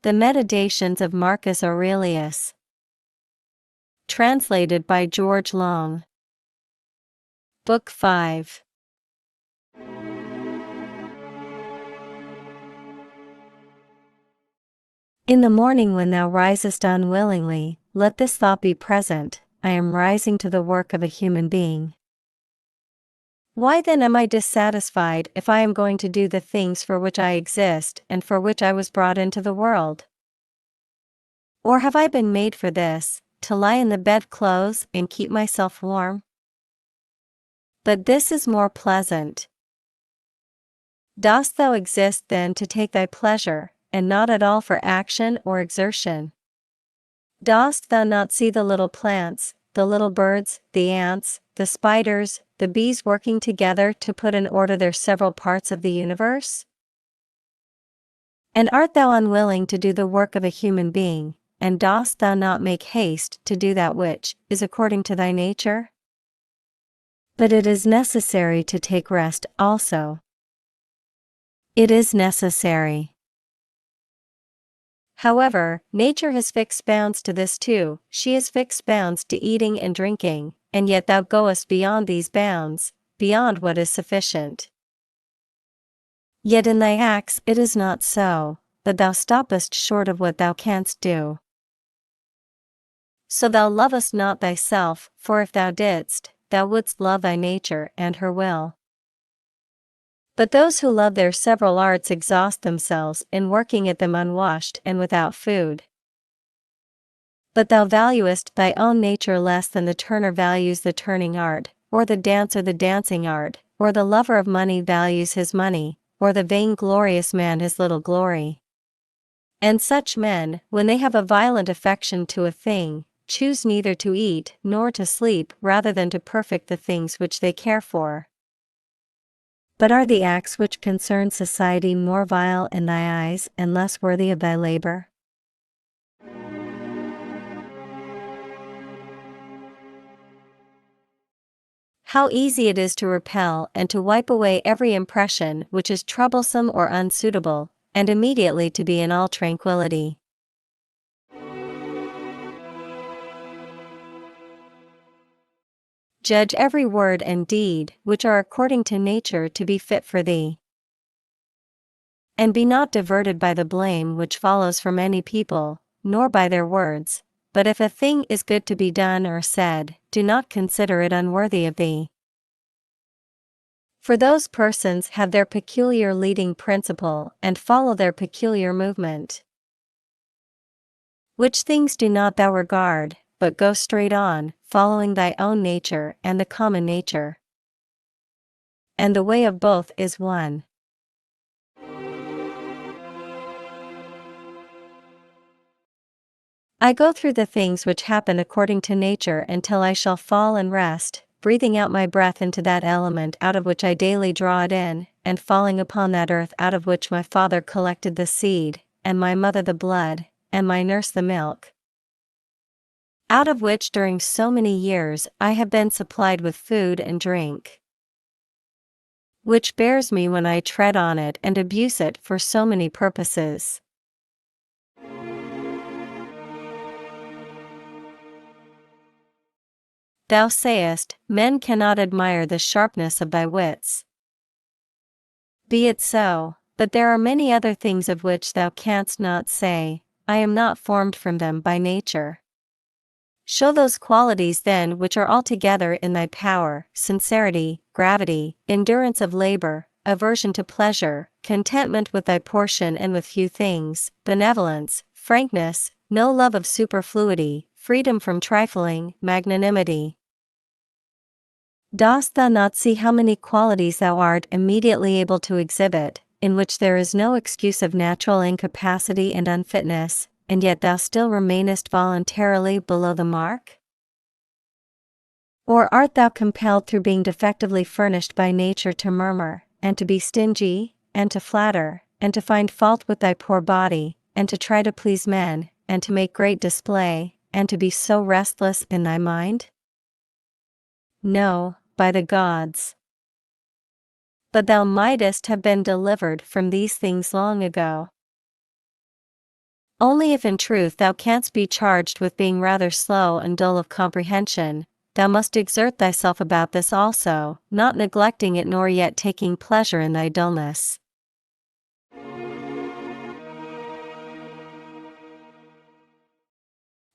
The Meditations of Marcus Aurelius. Translated by George Long. Book 5. In the morning when thou risest unwillingly, let this thought be present: I am rising to the work of a human being. Why then am I dissatisfied if I am going to do the things for which I exist and for which I was brought into the world? Or have I been made for this, to lie in the bedclothes and keep myself warm? But this is more pleasant. Dost thou exist then to take thy pleasure, and not at all for action or exertion? Dost thou not see the little plants, the little birds, the ants, the spiders, the bees working together to put in order their several parts of the universe? And art thou unwilling to do the work of a human being, and dost thou not make haste to do that which is according to thy nature? But it is necessary to take rest also. It is necessary. However, nature has fixed bounds to this too. She has fixed bounds to eating and drinking, and yet thou goest beyond these bounds, beyond what is sufficient. Yet in thy acts it is not so, but thou stoppest short of what thou canst do. So thou lovest not thyself, for if thou didst, thou wouldst love thy nature and her will. But those who love their several arts exhaust themselves in working at them unwashed and without food. But thou valuest thy own nature less than the turner values the turning art, or the dancer the dancing art, or the lover of money values his money, or the vainglorious man his little glory. And such men, when they have a violent affection to a thing, choose neither to eat nor to sleep rather than to perfect the things which they care for. But are the acts which concern society more vile in thy eyes and less worthy of thy labor? How easy it is to repel and to wipe away every impression which is troublesome or unsuitable, and immediately to be in all tranquillity. Judge every word and deed which are according to nature to be fit for thee. And be not diverted by the blame which follows from any people, nor by their words, but if a thing is good to be done or said, do not consider it unworthy of thee. For those persons have their peculiar leading principle and follow their peculiar movement. Which things do not thou regard, but go straight on, following thy own nature and the common nature. And the way of both is one. I go through the things which happen according to nature until I shall fall and rest, breathing out my breath into that element out of which I daily draw it in, and falling upon that earth out of which my father collected the seed, and my mother the blood, and my nurse the milk, out of which during so many years I have been supplied with food and drink, which bears me when I tread on it and abuse it for so many purposes. Thou sayest, men cannot admire the sharpness of thy wits. Be it so, but there are many other things of which thou canst not say, I am not formed from them by nature. Show those qualities then which are altogether in thy power: sincerity, gravity, endurance of labor, aversion to pleasure, contentment with thy portion and with few things, benevolence, frankness, no love of superfluity, freedom from trifling, magnanimity. Dost thou not see how many qualities thou art immediately able to exhibit, in which there is no excuse of natural incapacity and unfitness, and yet thou still remainest voluntarily below the mark? Or art thou compelled through being defectively furnished by nature to murmur, and to be stingy, and to flatter, and to find fault with thy poor body, and to try to please men, and to make great display, and to be so restless in thy mind? No, by the gods. But thou mightest have been delivered from these things long ago. Only if in truth thou canst be charged with being rather slow and dull of comprehension, thou must exert thyself about this also, not neglecting it nor yet taking pleasure in thy dullness.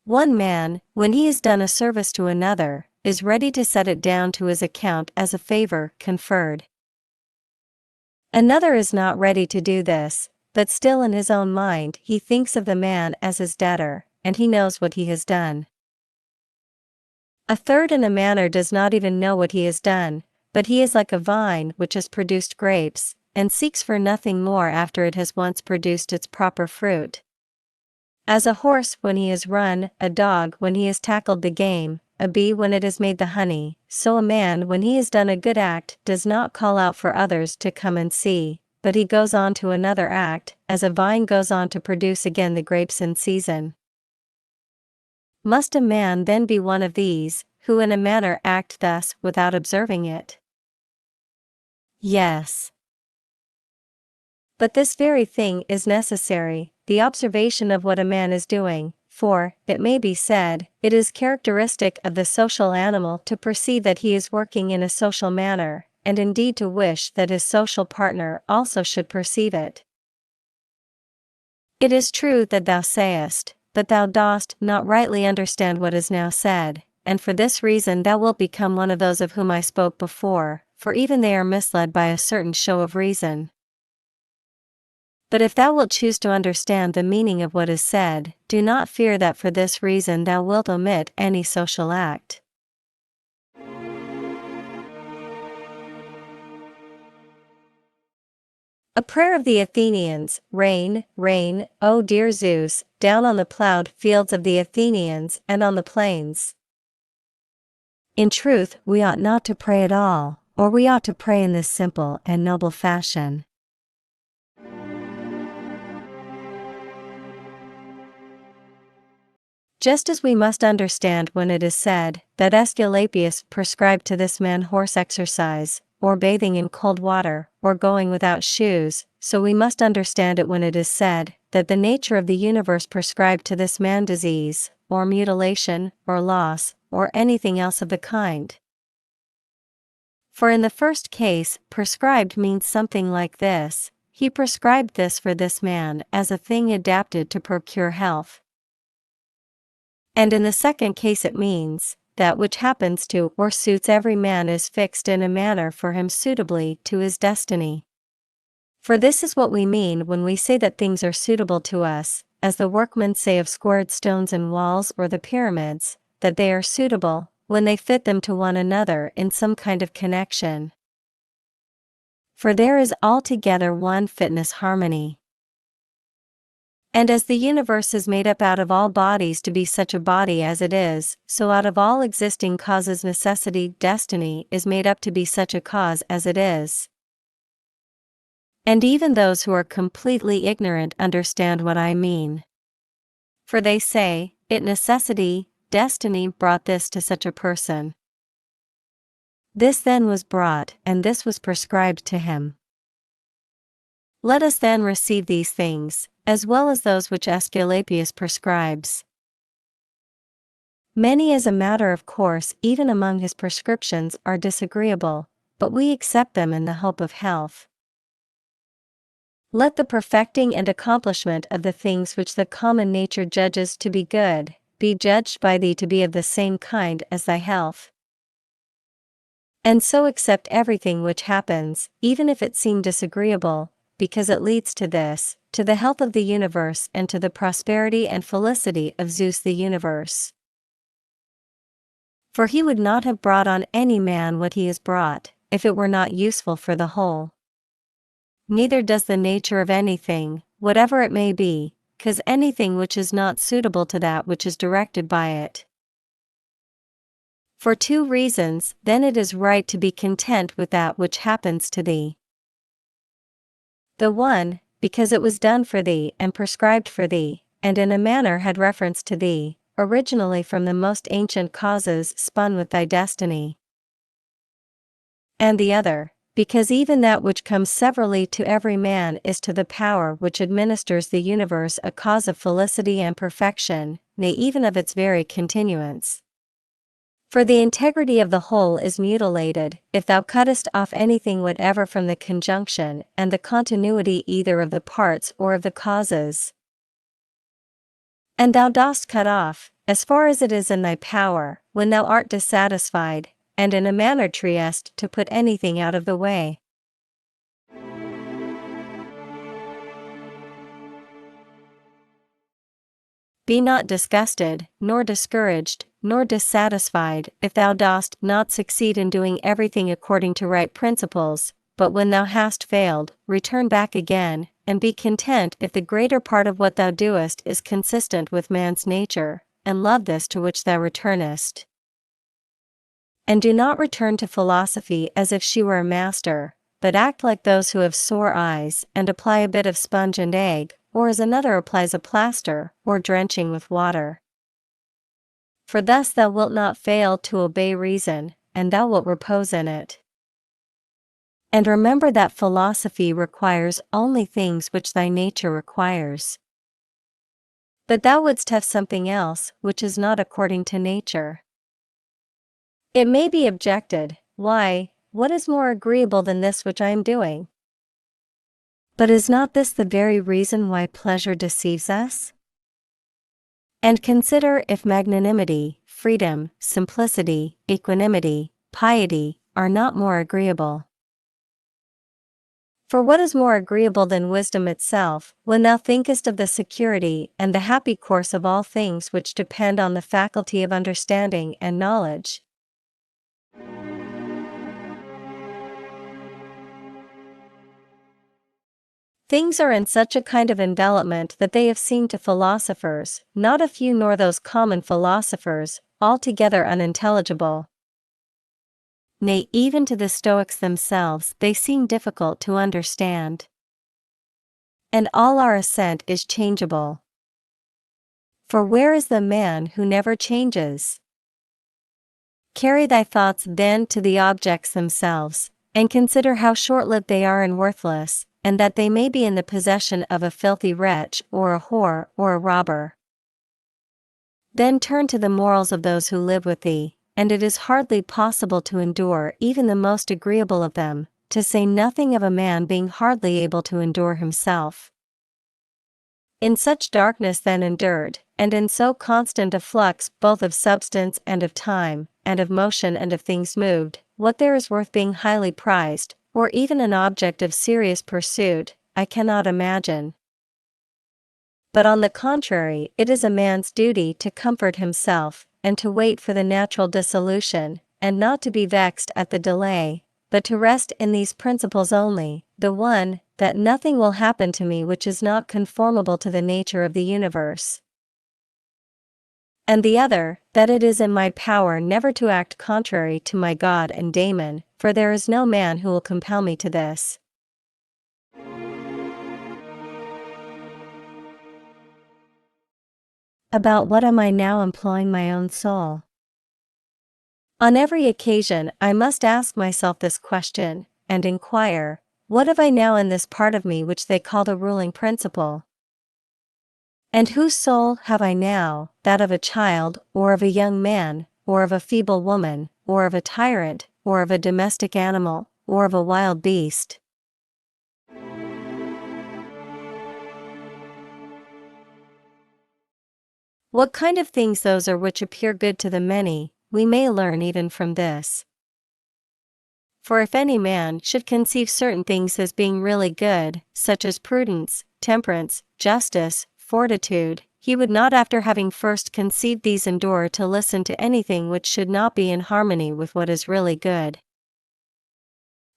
One man, when he has done a service to another, is ready to set it down to his account as a favor conferred. Another is not ready to do this, but still in his own mind he thinks of the man as his debtor, and he knows what he has done. A third in a manner does not even know what he has done, but he is like a vine which has produced grapes, and seeks for nothing more after it has once produced its proper fruit. As a horse when he has run, a dog when he has tackled the game, a bee when it has made the honey, so a man when he has done a good act does not call out for others to come and see, but he goes on to another act, as a vine goes on to produce again the grapes in season. Must a man then be one of these, who in a manner act thus without observing it? Yes. But this very thing is necessary, the observation of what a man is doing, for, it may be said, it is characteristic of the social animal to perceive that he is working in a social manner, and indeed to wish that his social partner also should perceive it. It is true that thou sayest, but thou dost not rightly understand what is now said, and for this reason thou wilt become one of those of whom I spoke before, for even they are misled by a certain show of reason. But if thou wilt choose to understand the meaning of what is said, do not fear that for this reason thou wilt omit any social act. A prayer of the Athenians, rain, rain, O dear Zeus, down on the ploughed fields of the Athenians and on the plains. In truth, we ought not to pray at all, or we ought to pray in this simple and noble fashion. Just as we must understand when it is said that Aesculapius prescribed to this man horse exercise, or bathing in cold water, or going without shoes, so we must understand it when it is said that the nature of the universe prescribed to this man disease, or mutilation, or loss, or anything else of the kind. For in the first case, prescribed means something like this: he prescribed this for this man as a thing adapted to procure health. And in the second case it means, that which happens to or suits every man is fixed in a manner for him suitably to his destiny. For this is what we mean when we say that things are suitable to us, as the workmen say of squared stones in walls or the pyramids, that they are suitable, when they fit them to one another in some kind of connection. For there is altogether one fitness harmony. And as the universe is made up out of all bodies to be such a body as it is, so out of all existing causes necessity destiny is made up to be such a cause as it is. And even those who are completely ignorant understand what I mean. For they say, it necessity, destiny brought this to such a person. This then was brought, and this was prescribed to him. Let us then receive these things, as well as those which Aesculapius prescribes. Many as a matter of course even among his prescriptions are disagreeable, but we accept them in the hope of health. Let the perfecting and accomplishment of the things which the common nature judges to be good, be judged by thee to be of the same kind as thy health. And so accept everything which happens, even if it seem disagreeable, because it leads to this, to the health of the universe and to the prosperity and felicity of Zeus the universe. For he would not have brought on any man what he has brought, if it were not useful for the whole. Neither does the nature of anything, whatever it may be, cause anything which is not suitable to that which is directed by it. For two reasons, then it is right to be content with that which happens to thee. The one, because it was done for thee and prescribed for thee, and in a manner had reference to thee, originally from the most ancient causes spun with thy destiny. And the other, because even that which comes severally to every man is to the power which administers the universe a cause of felicity and perfection, nay even of its very continuance. For the integrity of the whole is mutilated, if thou cuttest off anything whatever from the conjunction and the continuity either of the parts or of the causes. And thou dost cut off, as far as it is in thy power, when thou art dissatisfied, and in a manner triest to put anything out of the way. Be not disgusted, nor discouraged, nor dissatisfied, if thou dost not succeed in doing everything according to right principles, but when thou hast failed, return back again, and be content if the greater part of what thou doest is consistent with man's nature, and love this to which thou returnest. And do not return to philosophy as if she were a master, but act like those who have sore eyes, and apply a bit of sponge and egg, or as another applies a plaster, or drenching with water. For thus thou wilt not fail to obey reason, and thou wilt repose in it. And remember that philosophy requires only things which thy nature requires. But thou wouldst have something else, which is not according to nature. It may be objected, why, what is more agreeable than this which I am doing? But is not this the very reason why pleasure deceives us? And consider if magnanimity, freedom, simplicity, equanimity, piety, are not more agreeable. For what is more agreeable than wisdom itself, when thou thinkest of the security and the happy course of all things which depend on the faculty of understanding and knowledge? Things are in such a kind of envelopment that they have seemed to philosophers, not a few nor those common philosophers, altogether unintelligible. Nay, even to the Stoics themselves they seem difficult to understand. And all our assent is changeable. For where is the man who never changes? Carry thy thoughts then to the objects themselves, and consider how short-lived they are and worthless, and that they may be in the possession of a filthy wretch, or a whore, or a robber. Then turn to the morals of those who live with thee, and it is hardly possible to endure even the most agreeable of them, to say nothing of a man being hardly able to endure himself. In such darkness then endured, and in so constant a flux both of substance and of time, and of motion and of things moved, what there is worth being highly prized, or even an object of serious pursuit, I cannot imagine. But on the contrary, it is a man's duty to comfort himself, and to wait for the natural dissolution, and not to be vexed at the delay, but to rest in these principles only, the one, that nothing will happen to me which is not conformable to the nature of the universe. And the other, that it is in my power never to act contrary to my God and Daemon, for there is no man who will compel me to this. About what am I now employing my own soul? On every occasion I must ask myself this question, and inquire, what have I now in this part of me which they call the ruling principle? And whose soul have I now, that of a child, or of a young man, or of a feeble woman, or of a tyrant, or of a domestic animal, or of a wild beast? What kind of things those are which appear good to the many, we may learn even from this. For if any man should conceive certain things as being really good, such as prudence, temperance, justice, fortitude, he would not after having first conceived these endure to listen to anything which should not be in harmony with what is really good.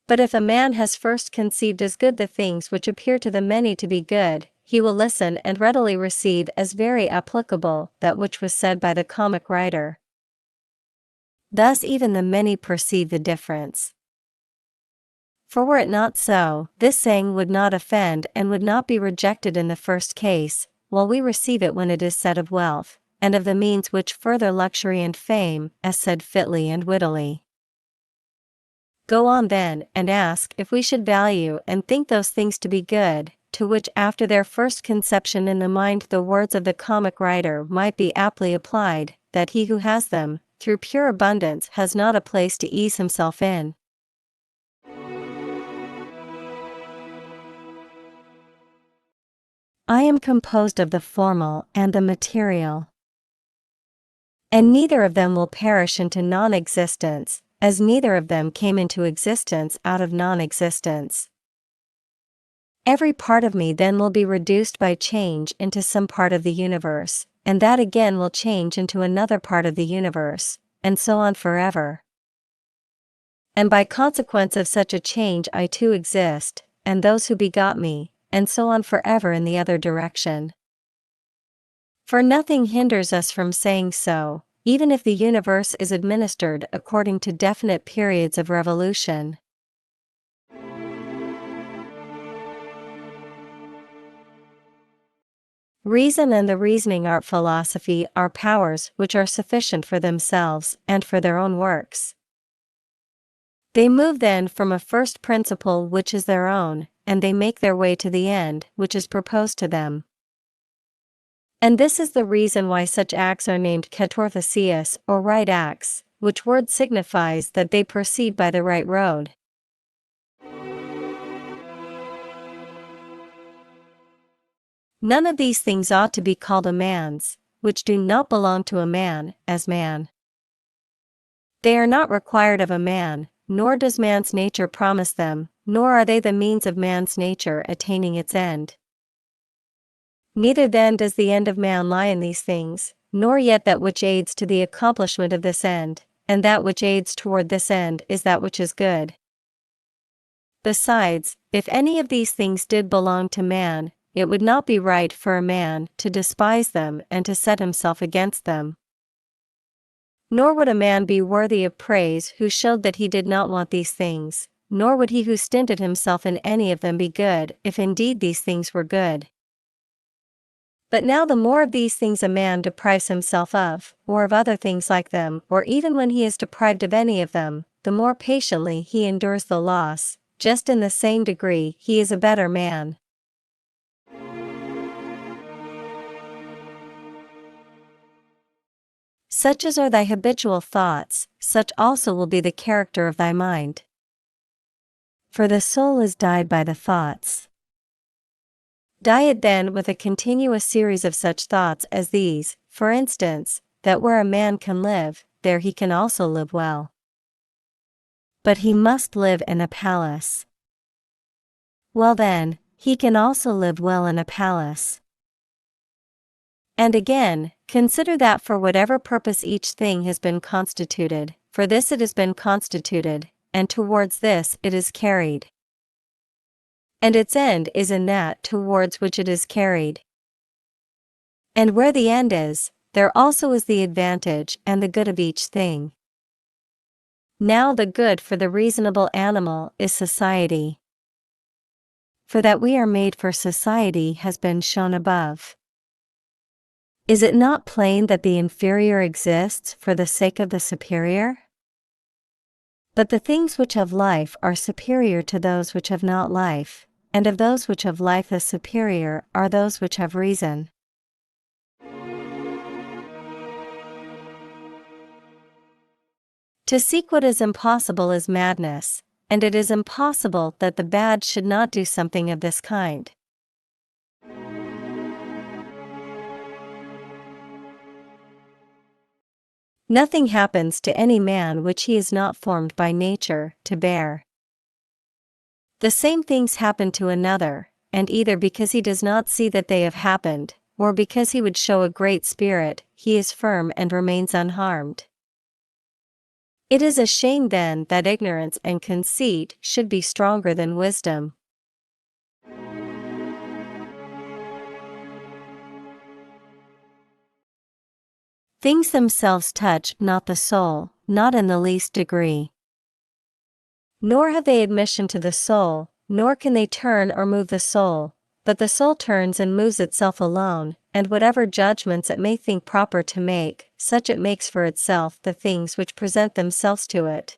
But if a man has first conceived as good the things which appear to the many to be good, he will listen and readily receive as very applicable that which was said by the comic writer. Thus even the many perceive the difference. For were it not so, this saying would not offend and would not be rejected in the first case, while we receive it when it is said of wealth, and of the means which further luxury and fame, as said fitly and wittily. Go on then and ask if we should value and think those things to be good, to which after their first conception in the mind the words of the comic writer might be aptly applied, that he who has them, through pure abundance has not a place to ease himself in. I am composed of the formal and the material. And neither of them will perish into non-existence, as neither of them came into existence out of non-existence. Every part of me then will be reduced by change into some part of the universe, and that again will change into another part of the universe, and so on forever. And by consequence of such a change I too exist, and those who begot me, and so on forever in the other direction. For nothing hinders us from saying so, even if the universe is administered according to definite periods of revolution. Reason and the reasoning art philosophy are powers which are sufficient for themselves and for their own works. They move then from a first principle which is their own, and they make their way to the end which is proposed to them. And this is the reason why such acts are named katorthesias or right acts, which word signifies that they proceed by the right road. None of these things ought to be called a man's, which do not belong to a man, as man. They are not required of a man, nor does man's nature promise them, nor are they the means of man's nature attaining its end. Neither then does the end of man lie in these things, nor yet that which aids to the accomplishment of this end, and that which aids toward this end is that which is good. Besides, if any of these things did belong to man, it would not be right for a man to despise them and to set himself against them. Nor would a man be worthy of praise who showed that he did not want these things, nor would he who stinted himself in any of them be good if indeed these things were good. But now the more of these things a man deprives himself of, or of other things like them, or even when he is deprived of any of them, the more patiently he endures the loss, just in the same degree he is a better man. Such as are thy habitual thoughts, such also will be the character of thy mind. For the soul is dyed by the thoughts. Dye it then with a continuous series of such thoughts as these, for instance, that where a man can live, there he can also live well. But he must live in a palace. Well then, he can also live well in a palace. And again, consider that for whatever purpose each thing has been constituted, for this it has been constituted, and towards this it is carried. And its end is in that towards which it is carried. And where the end is, there also is the advantage and the good of each thing. Now the good for the reasonable animal is society. For that we are made for society has been shown above. Is it not plain that the inferior exists for the sake of the superior? But the things which have life are superior to those which have not life, and of those which have life the superior are those which have reason. To seek what is impossible is madness, and it is impossible that the bad should not do something of this kind. Nothing happens to any man which he is not formed by nature to bear. The same things happen to another, and either because he does not see that they have happened, or because he would show a great spirit, he is firm and remains unharmed. It is a shame then that ignorance and conceit should be stronger than wisdom. Things themselves touch not the soul, not in the least degree. Nor have they admission to the soul, nor can they turn or move the soul, but the soul turns and moves itself alone, and whatever judgments it may think proper to make, such it makes for itself the things which present themselves to it.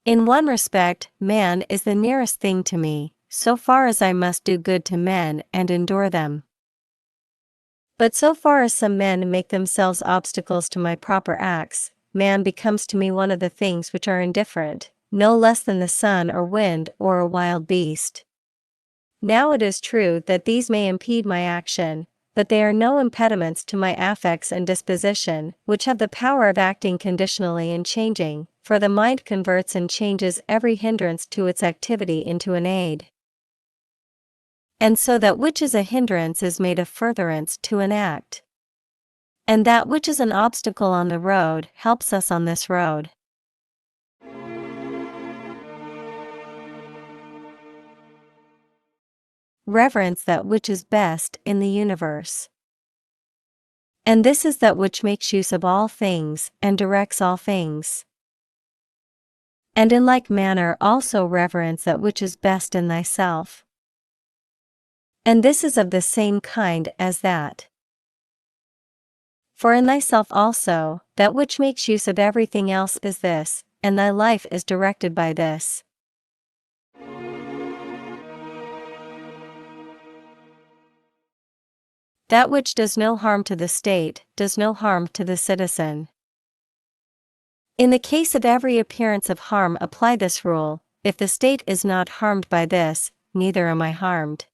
In one respect, man is the nearest thing to me, so far as I must do good to men and endure them. But so far as some men make themselves obstacles to my proper acts, man becomes to me one of the things which are indifferent, no less than the sun or wind or a wild beast. Now it is true that these may impede my action, but they are no impediments to my affects and disposition, which have the power of acting conditionally and changing, for the mind converts and changes every hindrance to its activity into an aid. And so that which is a hindrance is made a furtherance to an act. And that which is an obstacle on the road helps us on this road. Reverence that which is best in the universe. And this is that which makes use of all things and directs all things. And in like manner also reverence that which is best in thyself. And this is of the same kind as that. For in thyself also, that which makes use of everything else is this, and thy life is directed by this. That which does no harm to the state, does no harm to the citizen. In the case of every appearance of harm apply this rule: if the state is not harmed by this, neither am I harmed.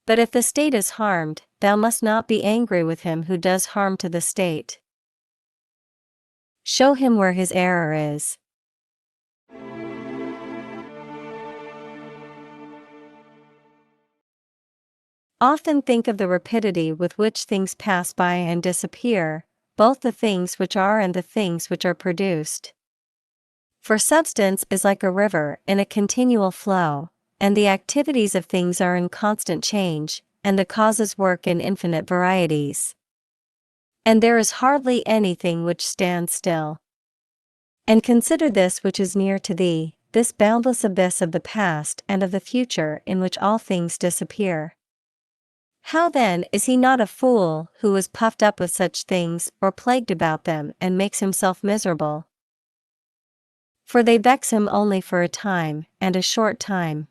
But if the state is harmed, thou must not be angry with him who does harm to the state. Show him where his error is. Often think of the rapidity with which things pass by and disappear, both the things which are and the things which are produced. For substance is like a river in a continual flow, and the activities of things are in constant change, and the causes work in infinite varieties. And there is hardly anything which stands still. And consider this which is near to thee, this boundless abyss of the past and of the future in which all things disappear. How then is he not a fool who is puffed up with such things or plagued about them and makes himself miserable? For they vex him only for a time, and a short time.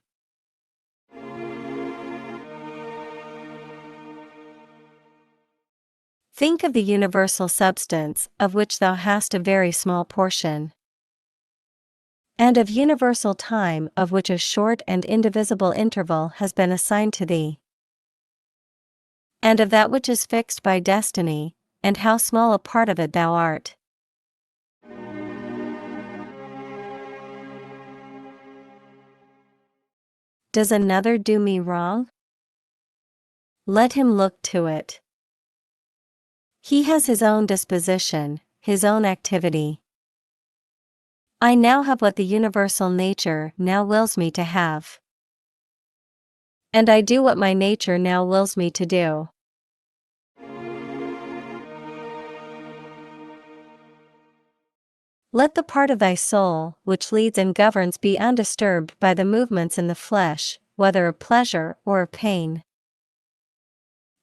Think of the universal substance, of which thou hast a very small portion. And of universal time, of which a short and indivisible interval has been assigned to thee. And of that which is fixed by destiny, and how small a part of it thou art. Does another do me wrong? Let him look to it. He has his own disposition, his own activity. I now have what the universal nature now wills me to have. And I do what my nature now wills me to do. Let the part of thy soul which leads and governs be undisturbed by the movements in the flesh, whether of pleasure or of pain.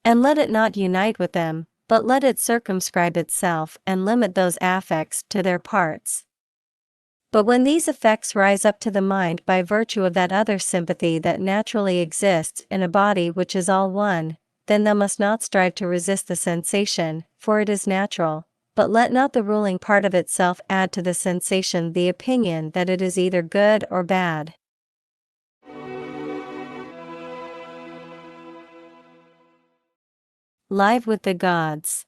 And let it not unite with them, but let it circumscribe itself and limit those affects to their parts. But when these effects rise up to the mind by virtue of that other sympathy that naturally exists in a body which is all one, then thou must not strive to resist the sensation, for it is natural, but let not the ruling part of itself add to the sensation the opinion that it is either good or bad. Live with the gods.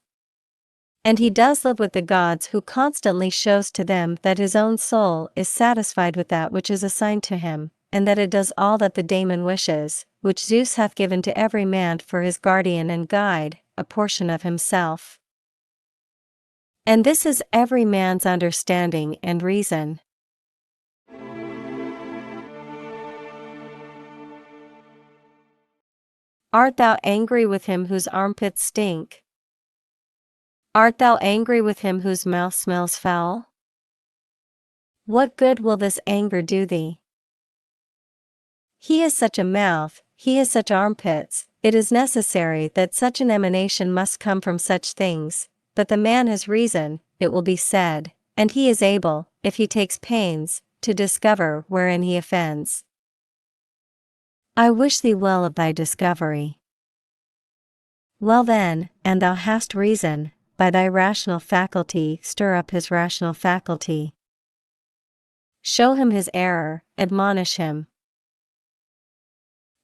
And he does live with the gods who constantly shows to them that his own soul is satisfied with that which is assigned to him, and that it does all that the daemon wishes, which Zeus hath given to every man for his guardian and guide, a portion of himself. And this is every man's understanding and reason. Art thou angry with him whose armpits stink? Art thou angry with him whose mouth smells foul? What good will this anger do thee? He has such a mouth, he has such armpits, it is necessary that such an emanation must come from such things, but the man has reason, it will be said, And he is able, if he takes pains, to discover wherein he offends. I wish thee well of thy discovery. Well then, and thou hast reason, by thy rational faculty stir up his rational faculty. Show him his error, admonish him.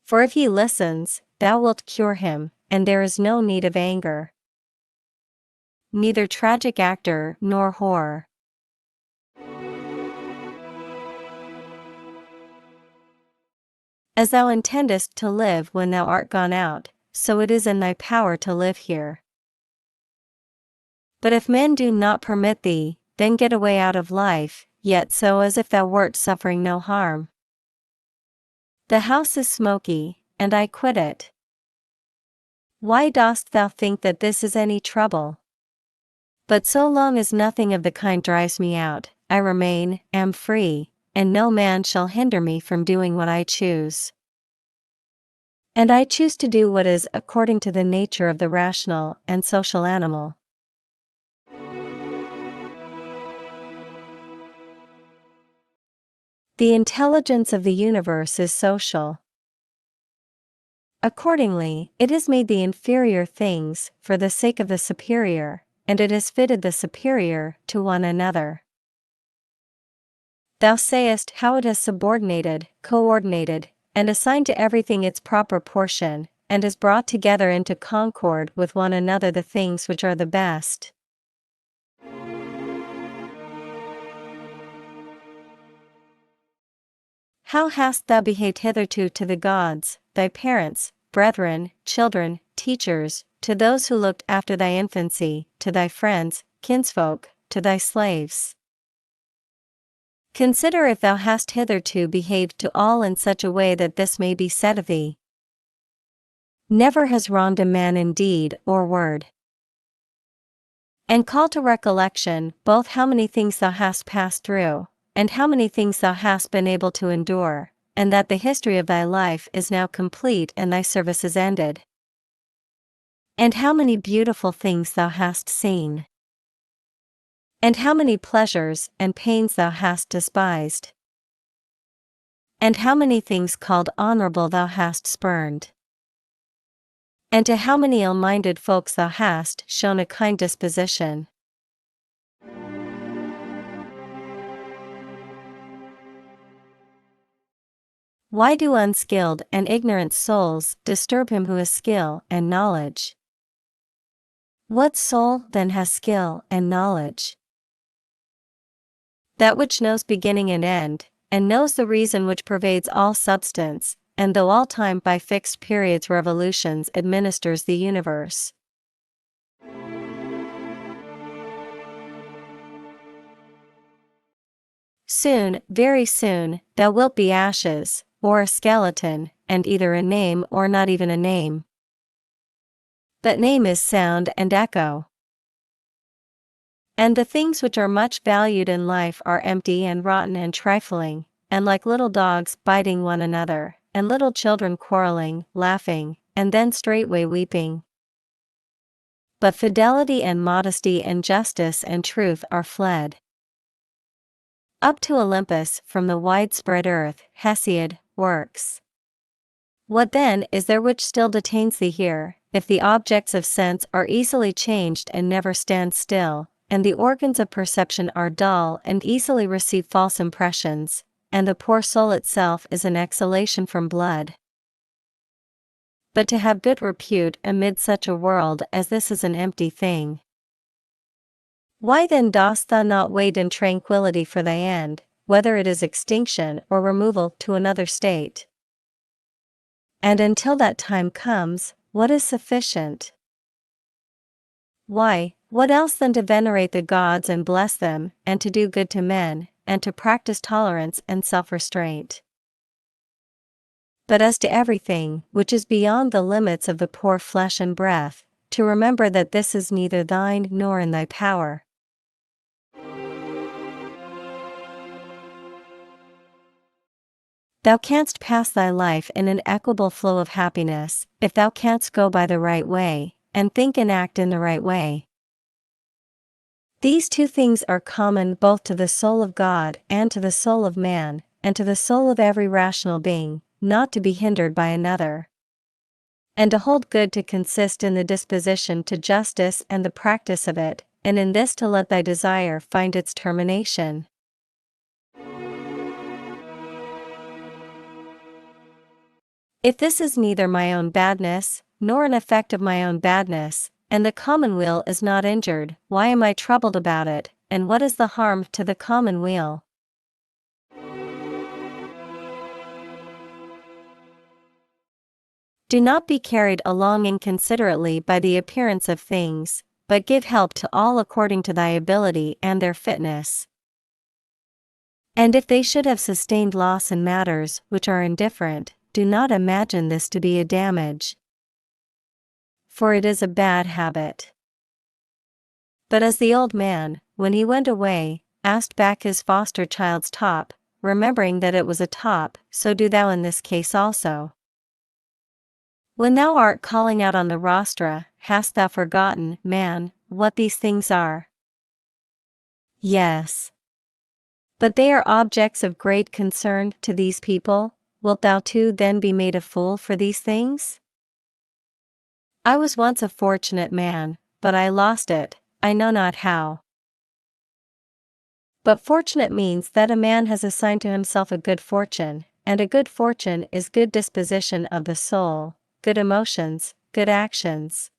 For if he listens, thou wilt cure him, and there is no need of anger. Neither tragic actor nor horror. As thou intendest to live when thou art gone out, so it is in thy power to live here. But if men do not permit thee, then get away out of life, yet so as if thou wert suffering no harm. The house is smoky, and I quit it. Why dost thou think that this is any trouble? But so long as nothing of the kind drives me out, I remain, am free, and no man shall hinder me from doing what I choose. And I choose to do what is according to the nature of the rational and social animal. The intelligence of the universe is social. Accordingly, it has made the inferior things for the sake of the superior, and it has fitted the superior to one another. Thou sayest how it has subordinated, coordinated, and assigned to everything its proper portion, and has brought together into concord with one another the things which are the best. How hast thou behaved hitherto to the gods, thy parents, brethren, children, teachers, to those who looked after thy infancy, to thy friends, kinsfolk, to thy slaves? Consider if thou hast hitherto behaved to all in such a way that this may be said of thee. Never has wronged a man in deed or word. And call to recollection both how many things thou hast passed through, and how many things thou hast been able to endure, and that the history of thy life is now complete and thy service is ended. And how many beautiful things thou hast seen. And how many pleasures and pains thou hast despised. And how many things called honorable thou hast spurned. And to how many ill-minded folks thou hast shown a kind disposition. Why do unskilled and ignorant souls disturb him who has skill and knowledge? What soul then has skill and knowledge? That which knows beginning and end, and knows the reason which pervades all substance, and though all time by fixed periods revolutions administers the universe. Soon, very soon, thou wilt be ashes, or a skeleton, and either a name or not even a name. But name is sound and echo. And the things which are much valued in life are empty and rotten and trifling, and like little dogs biting one another, and little children quarreling, laughing, and then straightway weeping. But fidelity and modesty and justice and truth are fled. Up to Olympus from the widespread earth, Hesiod, works. What then is there which still detains thee here, if the objects of sense are easily changed and never stand still, and the organs of perception are dull and easily receive false impressions, and the poor soul itself is an exhalation from blood? But to have good repute amid such a world as this is an empty thing. Why then dost thou not wait in tranquillity for thy end, whether it is extinction or removal to another state? And until that time comes, what is sufficient? Why, what else than to venerate the gods and bless them, and to do good to men, and to practice tolerance and self-restraint? But as to everything which is beyond the limits of the poor flesh and breath, to remember that this is neither thine nor in thy power. Thou canst pass thy life in an equable flow of happiness, if thou canst go by the right way, and think and act in the right way. These two things are common both to the soul of God and to the soul of man, and to the soul of every rational being, not to be hindered by another. And to hold good to consist in the disposition to justice and the practice of it, and in this to let thy desire find its termination. If this is neither my own badness, nor an effect of my own badness, and the commonweal is not injured, why am I troubled about it, and what is the harm to the commonweal? Do not be carried along inconsiderately by the appearance of things, but give help to all according to thy ability and their fitness. And if they should have sustained loss in matters which are indifferent, do not imagine this to be a damage, for it is a bad habit. But as the old man, when he went away, asked back his foster child's top, remembering that it was a top, so do thou in this case also. When thou art calling out on the rostra, hast thou forgotten, man, what these things are? Yes. But they are objects of great concern to these people. Wilt thou too then be made a fool for these things? I was once a fortunate man, but I lost it, I know not how. But fortunate means that a man has assigned to himself a good fortune, and a good fortune is good disposition of the soul, good emotions, good actions.